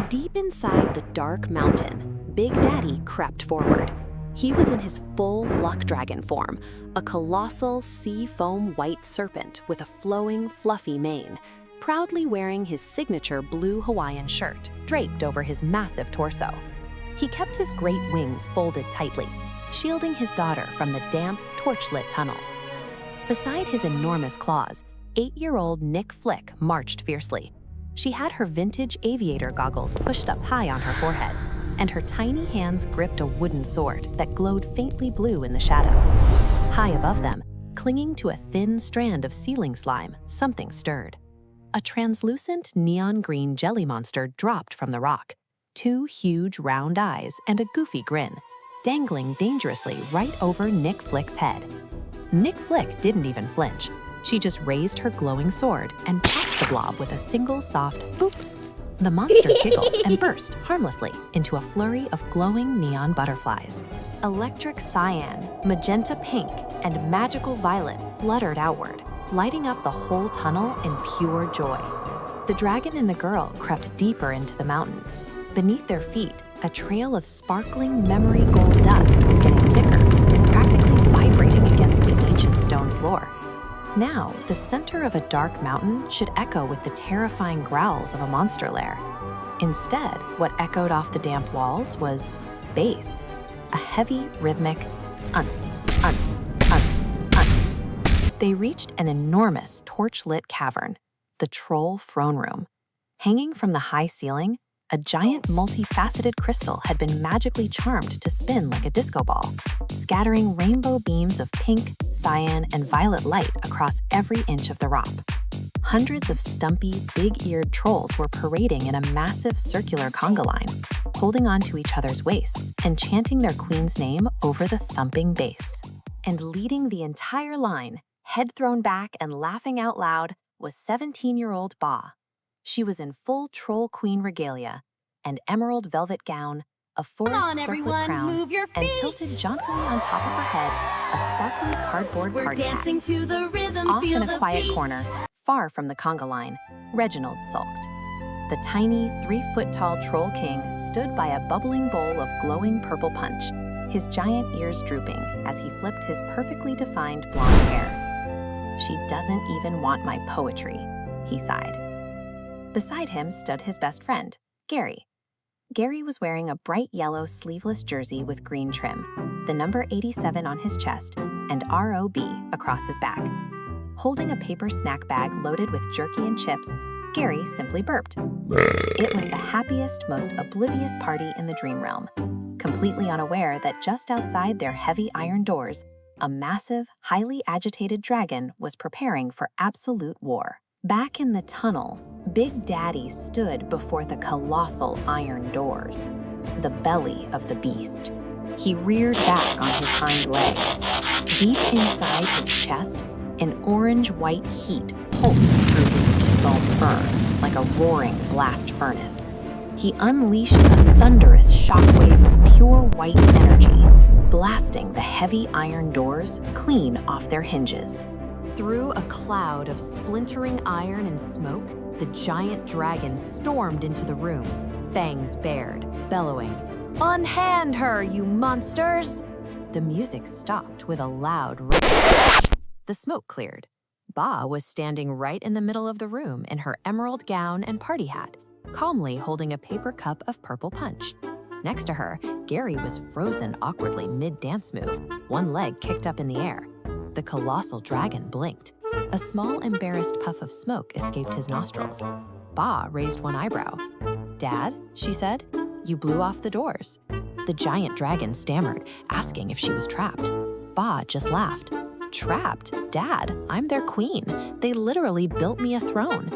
Deep inside the dark mountain, Big Daddy crept forward. He was in his full luck dragon form, a colossal sea foam white serpent with a flowing, fluffy mane, proudly wearing his signature blue Hawaiian shirt draped over his massive torso. He kept his great wings folded tightly, shielding his daughter from the damp, torchlit tunnels. Beside his enormous claws, 8-year-old Nik Flick marched fiercely. She had her vintage aviator goggles pushed up high on her forehead, and her tiny hands gripped a wooden sword that glowed faintly blue in the shadows. High above them, clinging to a thin strand of ceiling slime, something stirred. A translucent neon green jelly monster dropped from the rock, 2 huge round eyes and a goofy grin, dangling dangerously right over Nik Flick's head. Nik Flick didn't even flinch. She just raised her glowing sword and popped the blob with a single soft boop. The monster giggled and burst harmlessly into a flurry of glowing neon butterflies. Electric cyan, magenta pink, and magical violet fluttered outward, lighting up the whole tunnel in pure joy. The dragon and the girl crept deeper into the mountain. Beneath their feet, a trail of sparkling memory gold dust was getting thicker, practically vibrating against the ancient stone floor. Now, the center of a dark mountain should echo with the terrifying growls of a monster lair. Instead, what echoed off the damp walls was bass, a heavy, rhythmic unts, unts, unts, unts. They reached an enormous torch-lit cavern, the Troll Throne Room. Hanging from the high ceiling, a giant multifaceted crystal had been magically charmed to spin like a disco ball, scattering rainbow beams of pink, cyan, and violet light across every inch of the rock. Hundreds of stumpy, big-eared trolls were parading in a massive circular conga line, holding onto each other's waists and chanting their queen's name over the thumping bass. And leading the entire line, head thrown back and laughing out loud, was 17-year-old Ba. She was in full troll queen regalia, an emerald velvet gown, a forest circlet crown, and tilted jauntily on top of her head, a sparkly cardboard party hat. To the rhythm, Off in a quiet corner, far from the conga line, Reginald sulked. The tiny, 3-foot-tall troll king stood by a bubbling bowl of glowing purple punch, his giant ears drooping as he flipped his perfectly defined blonde hair. "She doesn't even want my poetry," he sighed. Beside him stood his best friend, Gary. Gary was wearing a bright yellow sleeveless jersey with green trim, the number 87 on his chest, and ROB across his back. Holding a paper snack bag loaded with jerky and chips, Gary simply burped. It was the happiest, most oblivious party in the dream realm, completely unaware that just outside their heavy iron doors, a massive, highly agitated dragon was preparing for absolute war. Back in the tunnel, Big Daddy stood before the colossal iron doors, the belly of the beast. He reared back on his hind legs. Deep inside his chest, an orange-white heat pulsed through his seafoam fur like a roaring blast furnace. He unleashed a thunderous shockwave of pure white energy, blasting the heavy iron doors clean off their hinges. Through a cloud of splintering iron and smoke, the giant dragon stormed into the room, fangs bared, bellowing, "Unhand her, you monsters!" The music stopped with a loud rush. The smoke cleared. Ba was standing right in the middle of the room in her emerald gown and party hat, calmly holding a paper cup of purple punch. Next to her, Gary was frozen awkwardly mid-dance move, one leg kicked up in the air. The colossal dragon blinked. A small, embarrassed puff of smoke escaped his nostrils. Ba raised one eyebrow. "Dad," she said, "you blew off the doors." The giant dragon stammered, asking if she was trapped. Ba just laughed. "Trapped? Dad, I'm their queen. They literally built me a throne."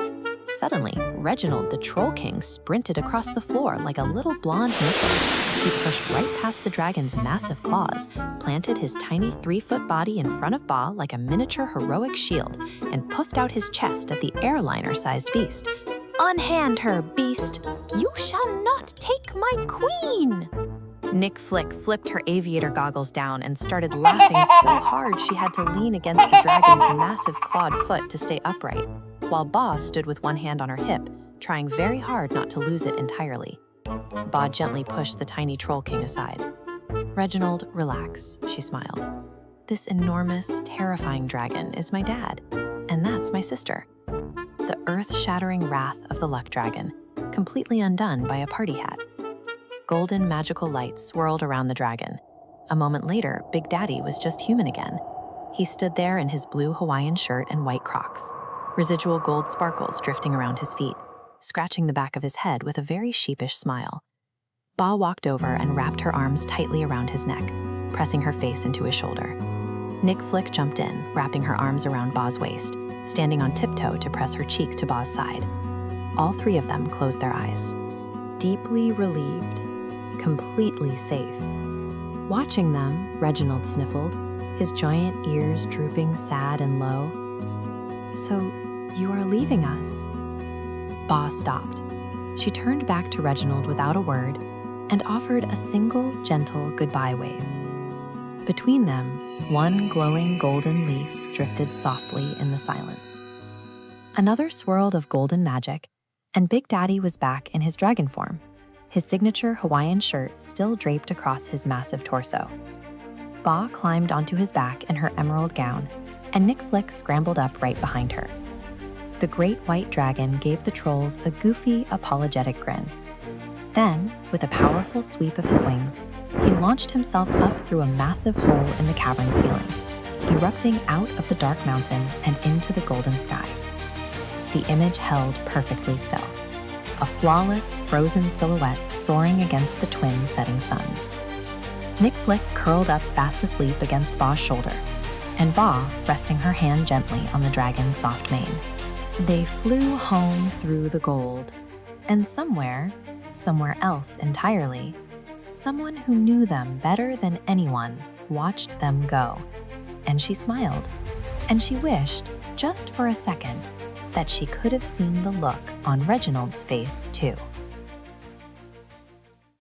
Suddenly, Reginald the Troll King sprinted across the floor like a little blonde missile. He pushed right past the dragon's massive claws, planted his tiny 3-foot body in front of Ba like a miniature heroic shield, and puffed out his chest at the airliner-sized beast. "Unhand her, beast! You shall not take my queen!" Nik Flick flipped her aviator goggles down and started laughing so hard she had to lean against the dragon's massive clawed foot to stay upright, while Ba stood with one hand on her hip, trying very hard not to lose it entirely. Ba gently pushed the tiny Troll King aside. "Reginald, relax," she smiled. "This enormous, terrifying dragon is my dad, and that's my sister." The earth-shattering wrath of the luck dragon, completely undone by a party hat. Golden magical lights swirled around the dragon. A moment later, Big Daddy was just human again. He stood there in his blue Hawaiian shirt and white Crocs, residual gold sparkles drifting around his feet, scratching the back of his head with a very sheepish smile. Ba walked over and wrapped her arms tightly around his neck, pressing her face into his shoulder. Nik Flick jumped in, wrapping her arms around Ba's waist, standing on tiptoe to press her cheek to Ba's side. All three of them closed their eyes, deeply relieved, completely safe. Watching them, Reginald sniffled, his giant ears drooping sad and low. "So, you are leaving us?" Ba stopped. She turned back to Reginald without a word and offered a single, gentle goodbye wave. Between them, one glowing golden leaf drifted softly in the silence. Another swirled of golden magic, and Big Daddy was back in his dragon form, his signature Hawaiian shirt still draped across his massive torso. Ba climbed onto his back in her emerald gown, and Nik Flick scrambled up right behind her. The great white dragon gave the trolls a goofy, apologetic grin. Then, with a powerful sweep of his wings, he launched himself up through a massive hole in the cavern ceiling, erupting out of the dark mountain and into the golden sky. The image held perfectly still, a flawless, frozen silhouette soaring against the twin setting suns. Nik Flick curled up fast asleep against Ba's shoulder, and Ba resting her hand gently on the dragon's soft mane. They flew home through the gold, and somewhere else entirely, someone who knew them better than anyone watched them go. And she smiled, and she wished, just for a second, that she could have seen the look on Reginald's face too.